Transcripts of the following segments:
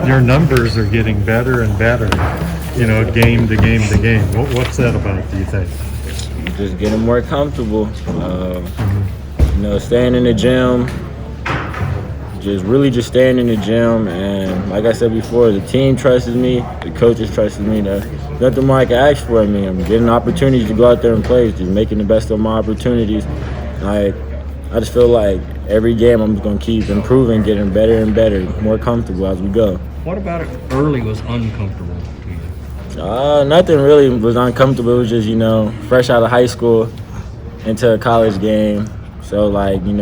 your numbers are getting better and better, game to game to game. What's that about, do you think? Just getting more comfortable. Staying in the gym, just staying in the gym, and like I said before, the team trusts me, the coaches trust me. There's nothing more I can ask for. I'm getting opportunities to go out there and play, just making the best of my opportunities. I just feel like every game I'm just gonna keep improving, getting better and better, more comfortable as we go. What about it early was uncomfortable to you? Nothing really was uncomfortable. It was just, fresh out of high school into a college game. So,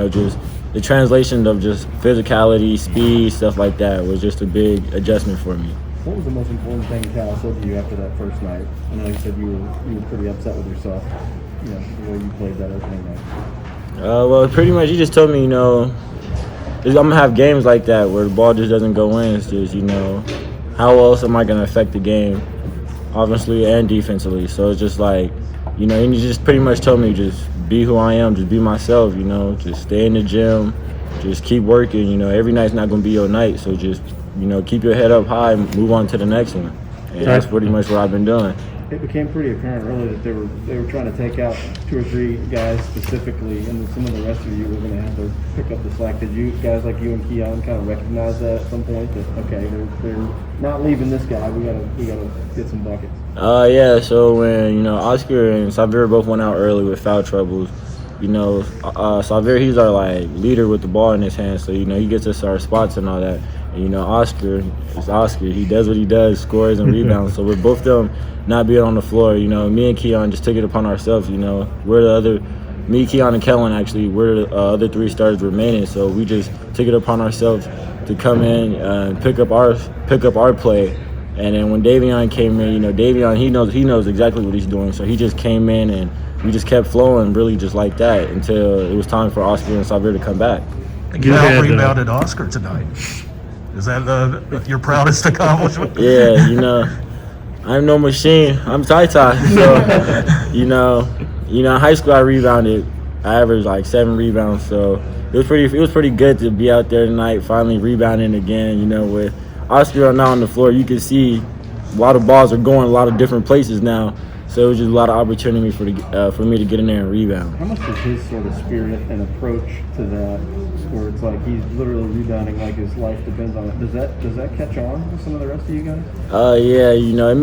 just the translation of just physicality, speed, stuff like that was just a big adjustment for me. What was the most important thing Cal said to you after that first night? I know you said you were pretty upset with yourself, the way you played that opening night. Well, pretty much he just told me, I'm going to have games like that where the ball just doesn't go in. It's just, how else am I going to affect the game, offensively and defensively? So it's just like, he just pretty much told me just be who I am, just be myself, just stay in the gym, just keep working. Every night's not going to be your night. So just, keep your head up high and move on to the next one. And that's pretty much what I've been doing. It became pretty apparent early that they were trying to take out 2 or 3 guys specifically, and some of the rest of you were going to have to pick up the slack. Did you guys like you and Keon kind of recognize that at some point? That okay, they're not leaving this guy. We gotta get some buckets. Yeah. So when Oscar and Xavier both went out early with foul troubles, Xavier, he's our leader with the ball in his hands. So he gets us our spots and all that. And, Oscar is Oscar. He does what he does, scores and rebounds. So with both of them not being on the floor, me and Keon just took it upon ourselves. Me, Keon, and Kellen actually, we're the other 3 starters remaining. So we just took it upon ourselves to come in and pick up our play. And then when Davion came in, Davion, he knows exactly what he's doing. So he just came in and we just kept flowing really just like that until it was time for Oscar and Xavier to come back. You out-rebounded Oscar tonight. Is that your proudest accomplishment? Yeah, I'm no machine. I'm TyTy. So, in high school I rebounded. I averaged 7 rebounds. So it was pretty good to be out there tonight, finally rebounding again. With Oscar now on the floor, you can see a lot of balls are going a lot of different places now. So it was just a lot of opportunity for me to get in there and rebound. How much does his sort of spirit and approach to that, where it's like he's literally rebounding like his life depends on it? Does that catch on with some of the rest of you guys? Yeah, it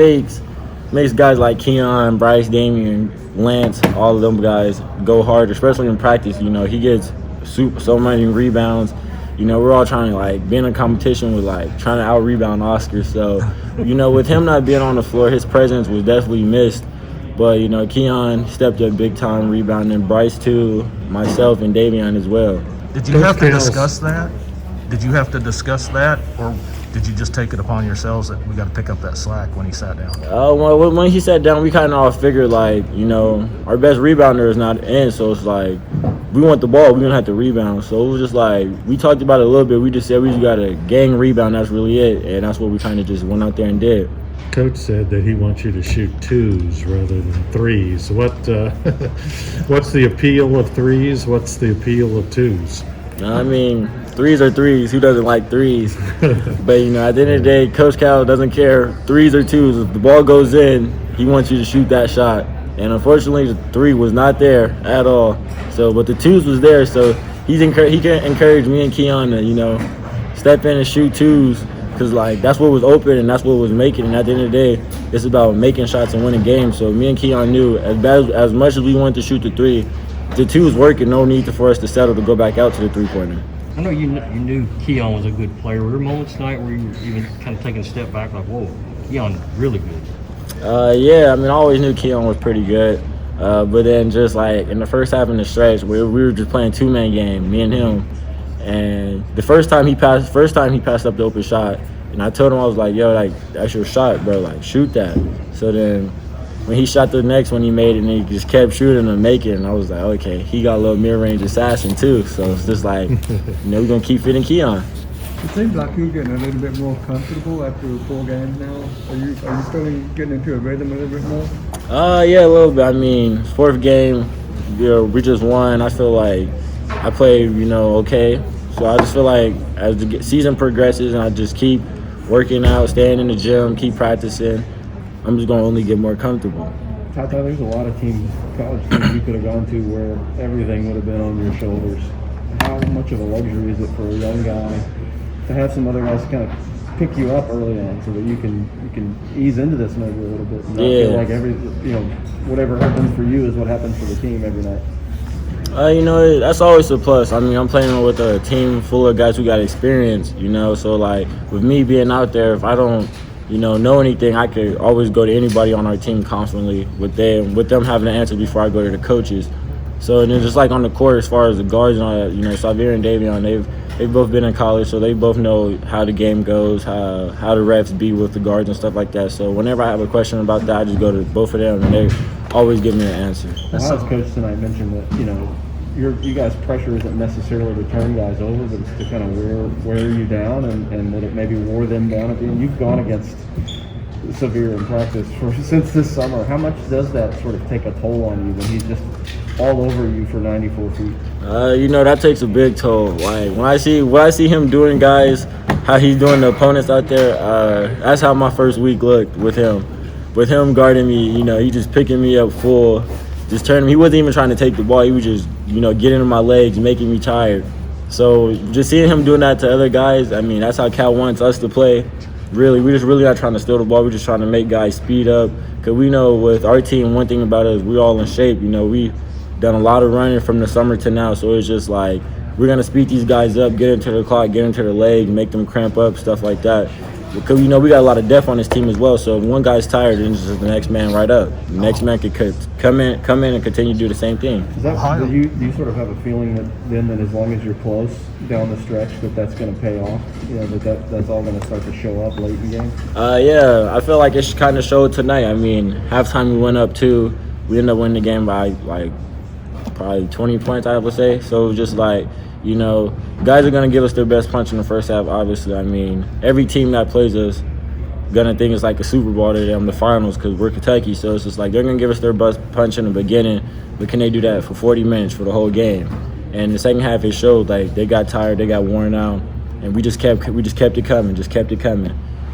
makes guys like Keon, Bryce, Damian, Lance, all of them guys go hard, especially in practice. He gets so many rebounds. We're all trying to be in a competition with trying to out rebound Oscar. So, with him not being on the floor, his presence was definitely missed. But, Keon stepped up big time rebounding, Bryce too, myself and Davion as well. Did you have to discuss that? Or did you just take it upon yourselves that we got to pick up that slack when he sat down? Well, when he sat down, we kind of all figured our best rebounder is not in, so it's we want the ball, we're gonna have to rebound. So it was just we talked about it a little bit. We just said we just got a gang rebound. That's really it, and that's what we kind of just went out there and did. Coach said that he wants you to shoot 2s rather than 3s. What's the appeal of 3s? What's the appeal of 2s? 3s are 3s. Who doesn't like 3s? But at the end of the day, Coach Cal doesn't care 3s or 2s. If the ball goes in, he wants you to shoot that shot. And unfortunately, the 3 was not there at all. So, but the 2s was there. So he can encourage me and Keon to step in and shoot 2s. Because, that's what was open and that's what was making. And at the end of the day, it's about making shots and winning games. So me and Keon knew as much as we wanted to shoot the 3, the 2 was working. No need for us to settle to go back out to the 3-pointer. I know you knew Keon was a good player. Were there moments tonight where you were even kind of taking a step back whoa, Keon really good? Yeah, I always knew Keon was pretty good. But then just in the first half in the stretch, we were just playing 2-man game, me and him. And the first time he passed up the open shot, and I told him, I was like, yo, that's your shot, bro, shoot that. So then when he shot the next one, he made it, and he just kept shooting and making it, and I was like, okay, he got a little mid-range assassin too. So it's just we're gonna keep fitting Keon. It seems like you're getting a little bit more comfortable after 4 games now. Are you still getting into a rhythm a little bit more? Yeah, a little bit. 4th game, we just won. I feel like I played, okay. So I just feel like as the season progresses and I just keep working out, staying in the gym, keep practicing, I'm just going to only get more comfortable. TyTy, there's a lot of college teams you could have gone to where everything would have been on your shoulders. How much of a luxury is it for a young guy to have some other guys kind of pick you up early on so that you can ease into this maybe a little bit and not feel like whatever happens for you is what happens for the team every night? That's always a plus. I mean, I'm playing with a team full of guys who got experience, so like with me being out there, if I don't know anything, I could always go to anybody on our team confidently with them having the answer before I go to the coaches. So, and then just like on the court, as far as the guards and all that, Xavier and Davion, they've both been in college, so they both know how the game goes, how the refs be with the guards and stuff like that. So whenever I have a question about that, I just go to both of them, and they always give me an answer. Well, coach tonight mentioned that, you guys' pressure isn't necessarily to turn guys over, but it's to kind of wear you down, and that it maybe wore them down at the end. You've gone against Xavier in practice since this summer. How much does that sort of take a toll on you when he's just all over you for 94 feet? That takes a big toll. Like when I see him doing guys, how he's doing the opponents out there, that's how my first week looked with him. With him guarding me, he just picking me up full, just turning me. He wasn't even trying to take the ball. He was just, getting in my legs, making me tired. So just seeing him doing that to other guys, I mean, that's how Cal wants us to play. Really, we're just really not trying to steal the ball. We're just trying to make guys speed up. Because we know with our team, one thing about us, we're all in shape. We done a lot of running from the summer to now. So it's just like we're going to speed these guys up, get into the clock, get into the leg, make them cramp up, stuff like that. Because, we got a lot of depth on this team as well. So if one guy's tired, then it's just the next man right up. The next man could come in and continue to do the same thing. Do you sort of have a feeling that as long as you're close down the stretch, that's going to pay off? That's all going to start to show up late in the game? Yeah, I feel like it kind of showed tonight. I mean, halftime we went up 2. We ended up winning the game by like probably 20 points, I would say. So it was just like, guys are going to give us their best punch in the first half, obviously. I mean, every team that plays us going to think it's like a Super Bowl to them, the finals, because we're Kentucky. So it's just like they're going to give us their best punch in the beginning, but can they do that for 40 minutes for the whole game? And the second half, it showed like they got tired, they got worn out, and we just kept it coming.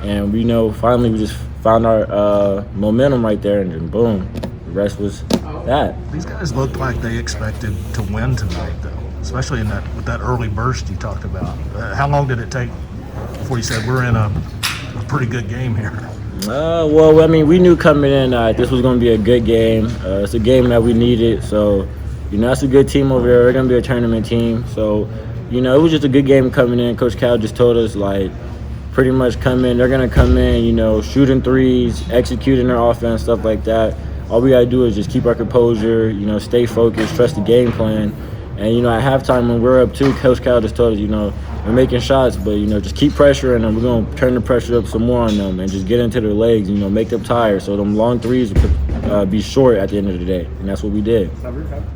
And finally we just found our momentum right there, and then boom, the rest was that. These guys looked like they expected to win tonight, though, especially with that early burst you talked about. How long did it take before you said we're in a pretty good game here? Well, I mean, we knew coming in this was going to be a good game. It's a game that we needed. So, that's a good team over there. They're going to be a tournament team. So, it was just a good game coming in. Coach Cal just told us, like, pretty much come in. They're going to come in, shooting threes, executing their offense, stuff like that. All we got to do is just keep our composure, stay focused, trust the game plan. And, at halftime when we're up 2, Coach Cal just told us, we're making shots, but, just keep pressuring them. We're going to turn the pressure up some more on them and just get into their legs, make them tired. So them long threes will be short at the end of the day. And that's what we did.